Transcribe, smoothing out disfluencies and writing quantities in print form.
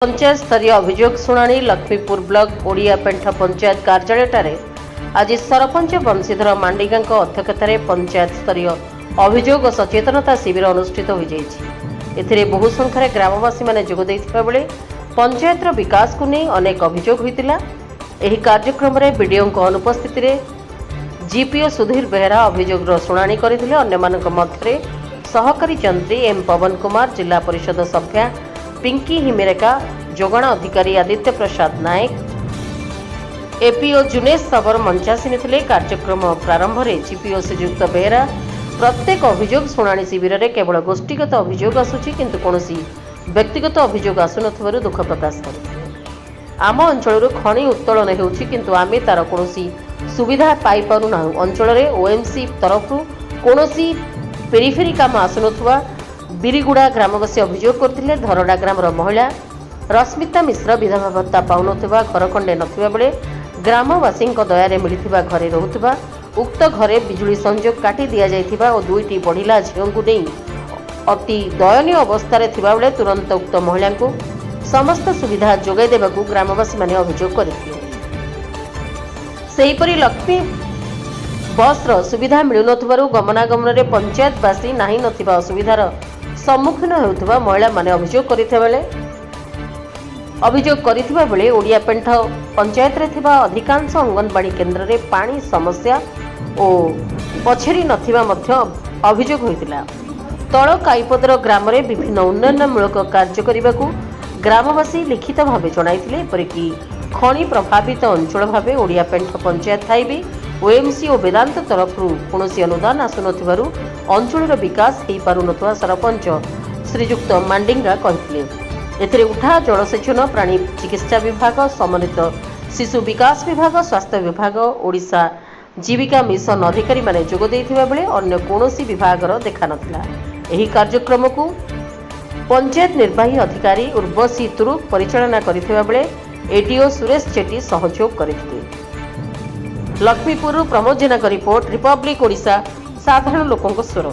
पंचायत स्तरीय अभियोग शुणाणी लक्ष्मीपुर ब्लॉक ओडियापेंठ पंचायत कार्यालय आज सरपंच बंशीधर मांडिगा अध्यक्षतार पंचायत स्तरीय अभियोग सचेतनता शिविर अनुष्ठित हो जाए बहु संख्यार ग्रामवासी मैंने जोगदे बेले पंचायत विकास को नहीं अनेक अभियोग होता। यह कार्यक्रम में बीडीओ अनुपस्थित जीपीओ सुधीर बेहरा अभियोग शुणाणी करते। अन्य सहकारी जंत्री एम पवन कुमार, जिला परिषद सभ्या पिंकी हिमेरेका, जोगाण अधिकारी आदित्य प्रसाद नायक, एपीओ जुनेश साबर मंचासीन थे। कार्यक्रम प्रारंभ में जीपीओ श्रीजुक्त बेहरा प्रत्येक अभियोग शुणाणी शिविर में केवल गोष्ठीगत अभियोग आसूची किंतु कौनसी व्यक्तिगत अभियोग आसुन दुख प्रकाश करते। आम अंचल खनि उत्तोलन होउछि किंतु आमे तार कौनसी सुविधा पाई पारु नाहु। अंचल में ओएमसी तरफ कौनसी पेरिफेरी काम आसुनथुवा बिरीगुड़ा ग्रामवासी अभियोग करते। धरडा ग्रामर महिला रश्मिता मिश्र विधवा भत्ता पाउनथुवा, घर खंडे नथिबा बेले ग्रामवासी दयारे मिलिथिबा घरे रहुथिबा, उक्त घरे बिजुली संयोग काटी दिया जाइथिबा और दुईटी बढ़िला झीओंकु नहीं अति दयनीय अवस्था थिबा बेले तुरंत उक्त महिला को समस्त सुविधा जोगाई देबाकू ग्रामवासी माने अभियोग करथिले। सेहीपरि लक्ष्मी बसर सुविधा मिलुनथुबारु गमनागमन रे पंचायतवासी नाही नथिबा असुविधार सम्मुखीन होउथुबा महिला माने अभियोग करिथिबा बेले ओडियापेंठ पंचायत रे थिबा अधिकांश अंगनवाड़ी केन्द्र रे पानी समस्या और पछेरी नथिबा मध्य अभियोग होइतिला। तळ काईपदर ग्राम रे विभिन्न उन्नयनमूलक कार्य करिबाकू ग्रामवासी लिखित भावे जणाइथिले। एपरिकी खनि प्रभावित अंचल भावे ओडियापेंठ पंचायत थाइबे ओएमसी और वेदांत तरफ कौनसी अनुदान आसुनथिबारु अंचल विकास हो पारुनथुवा सरपंच श्रीजुक्त मांडिगा कहिथिले। एथिरे उठा जलसेचन, प्राणी चिकित्सा विभाग, समन्वित शिशु विकास विभाग, स्वास्थ्य विभाग, ओडिशा जीविका मिशन अधिकारी माने जोग देइथिबा बेले अन्य कौनसी विभागर देखा नथिला। एही कार्यक्रम को पंचायत निर्वाही अधिकारी उर्वशी तुरुक परिचालना करिथिबा बेले एडीओ सुरेश चेटी सहयोग करथिले। लक्ष्मीपुर प्रमोद जेना का रिपोर्ट, रिपब्लिक ओडिशा, साधारण लोकों स्वर।